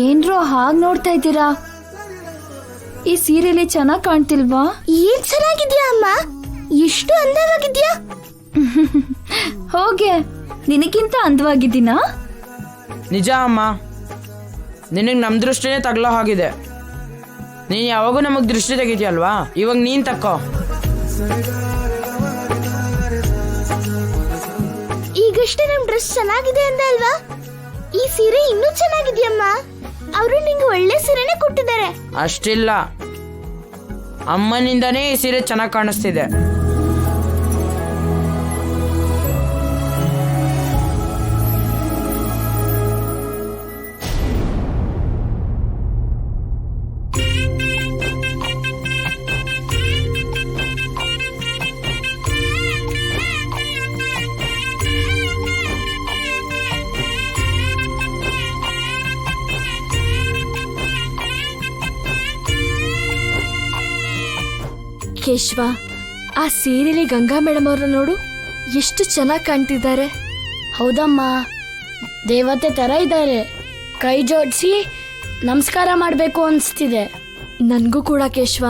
ಏನ್ರೋ ಹಾಗ್ ನೋಡ್ತಾ ಇದ್ದೀರಾ? ಈ ಸೀರೆಲಿ ಚೆನ್ನಾಗ್ ಕಾಣ್ತಿಲ್ವಾ? ಏನ್ ಚೆನ್ನಾಗಿದ್ಯಾ ಅಮ್ಮ, ಎಷ್ಟು ಅಂದವಾಗಿದ್ಯಾ. ಹೋಗೆ, ನಿನಗಿಂತ ಅಂದವಾಗಿದ್ದೀನಾ? ನಿಜ ಅಮ್ಮ, ನಿನಗೆ ನಮ್ಮ ದೃಷ್ಟಿನೇ ತಗಲೋ ಹಾಗಿದೆ. ನೀನು ಯಾವಾಗೂ ನಮಗೆ ದೃಷ್ಟಿ ತೆಗಿತೀಯಲ್ವಾ, ಇವಾಗ ನೀನು ತಕ್ಕೋ. ಈಗಷ್ಟೇ ನಮ್ ಡ್ರೆಸ್ ಚೆನ್ನಾಗಿದೆ ಅಂದ ಅಲ್ವಾ? ಈ ಸೀರೆ ಇನ್ನೂ ಚೆನ್ನಾಗಿದ್ಯಮ್ಮ. ಅವರು ನಿಂಗೆ ಒಳ್ಳೆ ಸೀರೆನೆ ಕೊಟ್ಟಿದ್ದಾರೆ. ಅಷ್ಟಿಲ್ಲ, ಅಮ್ಮನಿಂದನೇ ಈ ಸೀರೆ ಚೆನ್ನಾಗಿ ಕಾಣಿಸ್ತಿದೆ. ಕೇಶವ, ಆ ಸೀರೆಲಿ ಗಂಗಾ ಮೇಡಮ್ ಅವ್ರನ್ನ ನೋಡು, ಎಷ್ಟು ಚೆನ್ನಾಗಿ ಕಾಣ್ತಿದ್ದಾರೆ. ಹೌದಮ್ಮ, ದೇವತೆ ತರ ಇದ್ದಾರೆ. ಕೈ ಜೋಡಿಸಿ ನಮಸ್ಕಾರ ಮಾಡಬೇಕು ಅನ್ಸ್ತಿದೆ. ನನ್ಗೂ ಕೂಡ ಕೇಶವ.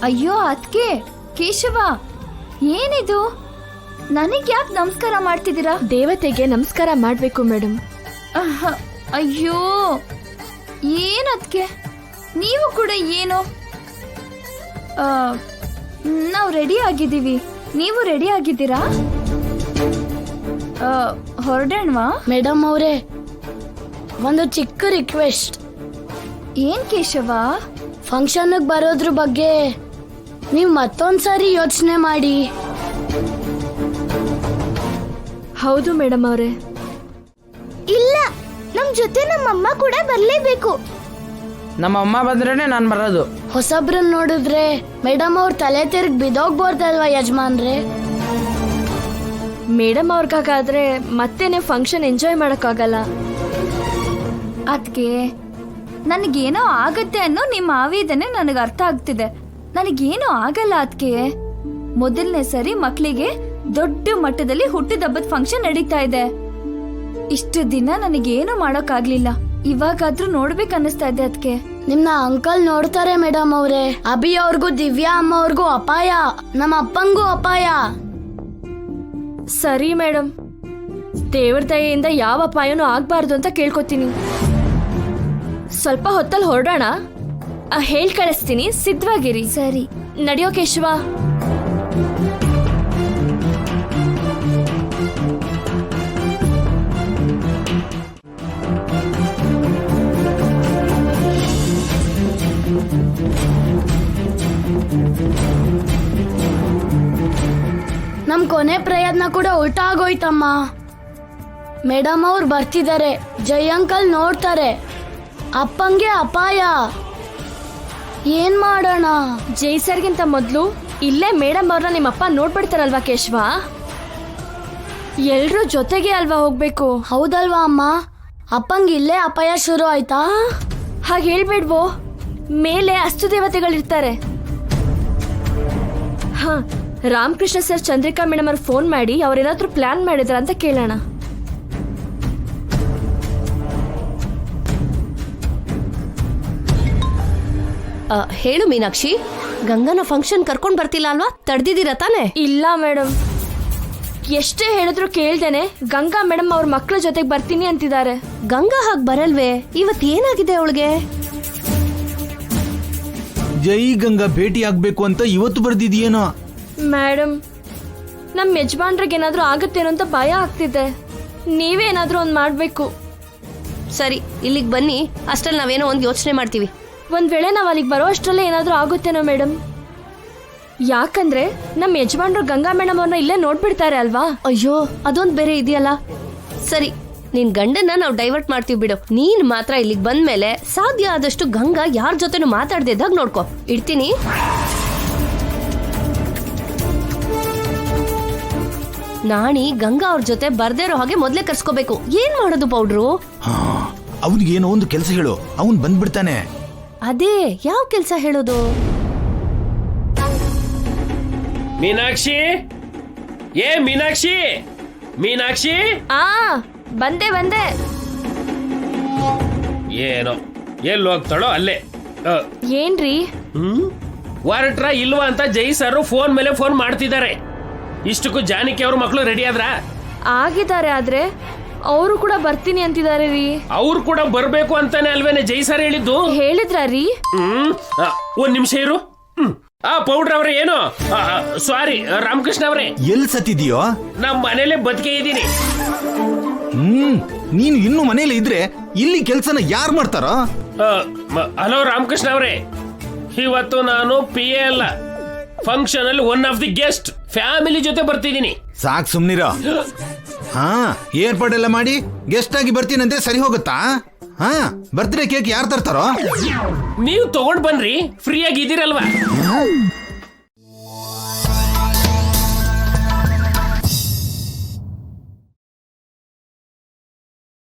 ಅಯ್ಯೋ ಅದ್ಕೆ ಕೇಶವ, ಏನಿದು? ನನಗ್ ಯಾಕೆ ನಮಸ್ಕಾರ ಮಾಡ್ತಿದ್ದೀರಾ? ದೇವತೆಗೆ ನಮಸ್ಕಾರ ಮಾಡ್ಬೇಕು ಮೇಡಮ್. ಅಯ್ಯೋ, ಏನದ್ಕೆ ನೀವು ಕೂಡ ಏನು? ನಾವು ರೆಡಿ ಆಗಿದ್ದೀವಿ, ನೀವು ರೆಡಿ ಆಗಿದ್ದೀರಾ? ಹೊರಡೋಣವಾ? ಮೇಡಮ್ ಅವರೇ, ಒಂದು ಚಿಕ್ಕ ರಿಕ್ವೆಸ್ಟ್. ಏನ್ ಕೇಶವ? ಫಂಕ್ಷನ್ಗೆ ಬರೋದ್ರ ಬಗ್ಗೆ ನೀವು ಮತ್ತೊಂದ್ಸಾರಿ ಯೋಚನೆ ಮಾಡಿ. ಹೌದು ಮೇಡಮ್ ಅವರೇ. ಇಲ್ಲ, ನಮ್ ಜೊತೆ ನಮ್ಮಮ್ಮ ಕೂಡ ಬರ್ಲೇಬೇಕು. ನಮ್ಮ ಅಮ್ಮ ಬಂದ್ರೇನೆ ನಾನು ಬರೋದು. ಹೊಸಬ್ರನ್ನ ನೋಡಿದ್ರೆ ಮೇಡಮ್ ಅವ್ರ ತಲೆ ತಿರ್ಗಿ ಬಿದೋಗ್ಬೋದಲ್ವಾ ಯಜಮಾನ್ರೆ? ಮೇಡಮ್ ಅವ್ರಿಗಾದ್ರೆ ಮತ್ತೇನೆ ಫಂಕ್ಷನ್ ಎಂಜಾಯ್ ಮಾಡಕ್ಕಾಗಲ್ಲ. ಅದ್ಕೆ ನನಗೇನೋ ಆಗತ್ತೆ ಅನ್ನೋ ನಿಮ್ಮ ಆವೇದನೆ ನನಗೆ ಅರ್ಥ ಆಗ್ತಿದೆ. ನನಗೇನೋ ಆಗಲ್ಲ ಅದ್ಕೆ. ಮೊದಲನೇ ಸರಿ ಮಕ್ಕಳಿಗೆ ದೊಡ್ಡ ಮಟ್ಟದಲ್ಲಿ ಹುಟ್ಟಿದಬ್ಬದ ಫಂಕ್ಷನ್ ನಡೀತಾ ಇದೆ. ಇಷ್ಟು ದಿನ ನನಗೇನು ಮಾಡೋಕ್ಕಾಗ್ಲಿಲ್ಲ, ಇವಾಗಾದ್ರೂ ನೋಡ್ಬೇಕು ಅನ್ನಿಸ್ತಾ ಇದೆ. ಅದಕ್ಕೆ ನಿಮ್ನ ಅಂಕಲ್ ನೋಡ್ತಾರೆ ಮೇಡಮ್ ಅವ್ರೆ. ಅಭಿ ಅವ್ರಿಗೂ ದಿವ್ಯಾ ಅಮ್ಮ ಅವ್ರಿಗೂ ಅಪಾಯ, ನಮ್ಮ ಅಪ್ಪಂಗೂ ಅಪಾಯ. ಸರಿ ಮೇಡಮ್, ದೇವ್ರ ದಯೆಯಿಂದ ಯಾವ ಅಪಾಯನೂ ಆಗ್ಬಾರ್ದು ಅಂತ ಕೇಳ್ಕೊತೀನಿ. ಸ್ವಲ್ಪ ಹೊತ್ತಲ್ಲಿ ಹೊರಡೋಣ. ಹೇಳ್ ಕಳಿಸ್ತೀನಿ, ಸಿದ್ಧವಾಗಿರಿ. ಸರಿ, ನಡೆಯೋ ಕೇಶವ. ನಮ್ ಕೊನೆ ಪ್ರಯತ್ನ ಕೂಡ ಉಲ್ಟಾ ಆಗೋಯ್ತಮ್ಮ. ಮೇಡಮ್ ಅವ್ರು ಬರ್ತಿದ್ದಾರೆ, ಜೈ ಅಂಕಲ್ ನೋಡ್ತಾರೆ, ಅಪ್ಪಂಗೆ ಅಪಾಯ. ಏನ್ ಮಾಡೋಣ? ಜೈಸರ್ಗಿಂತ ಮೊದಲು ಇಲ್ಲೇ ಮೇಡಮ್ ಅವ್ರನ್ನ ನಿಮ್ಮಪ್ಪ ನೋಡ್ಬಿಡ್ತಾರಲ್ವಾ ಕೇಶವ? ಎಲ್ರೂ ಜೊತೆಗೆ ಅಲ್ವಾ ಹೋಗ್ಬೇಕು? ಹೌದಲ್ವಾ ಅಮ್ಮ? ಅಪ್ಪಂಗೆ ಇಲ್ಲೇ ಅಪಾಯ ಶುರು ಆಯ್ತಾ? ಹಾಗೆ ಹೇಳ್ಬೇಡ್ವೋ, ಮೇಲೆ ಅಷ್ಟು ದೇವತೆಗಳಿರ್ತಾರೆ. ಹಾ, ರಾಮಕೃಷ್ಣ ಸರ್ ಚಂದ್ರಿಕಾ ಮೇಡಮ್ ಅವ್ರು ಫೋನ್ ಮಾಡಿ ಅವ್ರೇನಾದ್ರೂ ಪ್ಲಾನ್ ಮಾಡಿದ್ರ ಅಂತ ಕೇಳೋಣ. ಹೇಳು ಮೀನಾಕ್ಷಿ, ಗಂಗನ ಫಂಕ್ಷನ್ ಕರ್ಕೊಂಡ್ ಬರ್ತಿಲ್ಲ ಅಲ್ವಾ? ತಡೆದಿದ್ದೀರಾ ತಾನೆ? ಇಲ್ಲ ಮೇಡಮ್, ಎಷ್ಟೇ ಹೇಳಿದ್ರು ಕೇಳ್ದೇನೆ ಗಂಗಾ ಮೇಡಮ್ ಅವ್ರ ಮಕ್ಕಳ ಜೊತೆಗೆ ಬರ್ತೀನಿ ಅಂತಿದ್ದಾರೆ. ಗಂಗಾ ಹಾಗೆ ಬರಲ್ವೇ? ಇವತ್ತು ಏನಾಗಿದೆ ಅವಳಿಗೆ? ಜೈ ಗಂಗಾ ಭೇಟಿ ಆಗ್ಬೇಕು ಅಂತ ಇವತ್ತು ಬರ್ದಿದೀಯೇನೋ? ಮೇಡಮ್, ನಮ್ಮ ಯಜಮಾನ್ರಿಗೆ ಏನಾದ್ರೂ ಆಗುತ್ತೇನೋ ಅಂತ ಭಯ ಆಗ್ತಿದೆ. ನೀವೇ ಏನಾದ್ರೂ ಒಂದು ಮಾಡ್ಬೇಕು. ಸರಿ, ಇಲ್ಲಿಗೆ ಬನ್ನಿ, ಅಷ್ಟ್ರಲ್ಲಿ ನಾವೇನೋ ಒಂದು ಯೋಚನೆ ಮಾಡ್ತೀವಿ. ಒಂದ್ ವೇಳೆ ನಾವ್ ಅಲ್ಲಿಗೆ ಬರೋ ಅಷ್ಟರಲ್ಲೇ ಏನಾದ್ರೂ ಆಗುತ್ತೇನೋ ಮೇಡಮ್? ಯಾಕಂದ್ರೆ ನಮ್ಮ ಯಜಮಾನ್ರು ಗಂಗಾ ಮೇಡಮ್ ಅವ್ರನ್ನ ಇಲ್ಲೇ ನೋಡ್ಬಿಡ್ತಾರೆ ಅಲ್ವಾ? ಅಯ್ಯೋ, ಅದೊಂದು ಬೇರೆ ಇದೆಯಲ್ಲ. ಸರಿ, ನಿನ್ ಗಂಡನ್ನ ನಾವು ಡೈವರ್ಟ್ ಮಾಡ್ತೀವಿ ಬಿಡು. ನೀನ್ ಮಾತ್ರ ಇಲ್ಲಿಗೆ ಬಂದ್ಮೇಲೆ ಸಾಧ್ಯ ಆದಷ್ಟು ಗಂಗಾ ಯಾರ ಜೊತೆನೂ ಮಾತಾಡದೇ ಇದ್ದಾಗ ನೋಡ್ಕೊ. ಇಡ್ತೀನಿ. ನಾಣಿ ಗಂಗಾ ಅವ್ರ ಜೊತೆ ಬರ್ದೇ ಇರೋ ಹಾಗೆ ಮೊದ್ಲೇ ಕರ್ಸ್ಕೋಬೇಕು. ಏನ್ ಮಾಡೋದು ಪೌಡ್ರು? ಹಾ ಅವನಿಗೇನೋ ಒಂದು ಕೆಲಸ ಹೇಳು, ಅವನ್ ಬಂದ್ಬಿಡ್ತಾನೆ. ಅದೇ ಯಾವ ಕೆಲ್ಸ ಹೇಳೋದು? ಮೀನಾಕ್ಷಿ, ಏ ಮೀನಾಕ್ಷಿ, ಮೀನಾಕ್ಷಿ. ಆ ಬಂದೆ ಬಂದೆ. ಏನೋ ಎಲ್ಲಿ ಹೋಗ್ತಾಳೋ ಅಲ್ಲೇ. ಏನ್ರಿ? ಹೊರಟ್ರ ಇಲ್ವಾ ಅಂತ ಜೈ ಸರ್ ಫೋನ್ ಮೇಲೆ ಫೋನ್ ಮಾಡ್ತಿದ್ದಾರೆ. ಇಷ್ಟಕ್ಕೂ ಜಾನಕಿ ಅವ್ರ ಮಕ್ಕಳು ರೆಡಿ ಆದ್ರ? ಆಗಿದ್ದಾರೆ, ಆದ್ರೆ ಅವರು ಕೂಡ ಬರ್ತೀನಿ ಅಂತಿದ್ದಾರೆ ರೀ. ಅವ್ರು ಕೂಡ ಬರ್ಬೇಕು ಅಂತಾನೆ ಅಲ್ವೇನೆ ಜೈ ಸರ್ ಹೇಳಿದ್ದು? ಹೇಳಿದ್ರ ರೀ? ಒಂದ್ ನಿಮಿಷ ಇರು. ಪೌಡ್ರ್ ಅವ್ರೆ, ಏನು ಸಾರಿ ರಾಮಕೃಷ್ಣ ಅವ್ರೆ, ಎಲ್ ಸತ್ತಿದ್ಯೋ? ನಮ್ ಮನೇಲೆ ಬದುಕೆ ಇದ್ದೀನಿ. ನೀನು ಇನ್ನು ಮನೇಲಿ ಇದ್ರೆ ಇಲ್ಲಿ ಕೆಲ್ಸನ ಯಾರು ಮಾಡ್ತಾರೋ? ಹಲೋ ರಾಮಕೃಷ್ಣ ಅವ್ರೆ, ಇವತ್ತು ನಾನು PA ಅಲ್ಲ, ಫಂಕ್ಷನ್ ಅಲ್ಲಿ one of the guest, family ಜೊತೆ ಬರ್ತಿದ್ದೀನಿ. ಸಾಕ್ ಸುಮ್ನಿರ. ಹಾ ಏರ್ಪಾಡೆಲ್ಲ ಮಾಡಿ ಗೆಸ್ಟ್ ಆಗಿ ಬರ್ತೀನಂತೆ ಸರಿ ಹೋಗುತ್ತಾ? ಹಾ ಬರ್ತ್ಡೇ ಕೇಕ್ ಯಾರು ತರ್ತಾರೋ? ನೀವು ತಗೊಂಡ್ ಬನ್ರಿ, ಫ್ರೀ ಆಗಿ ಇದ್ದೀರಲ್ವಾ?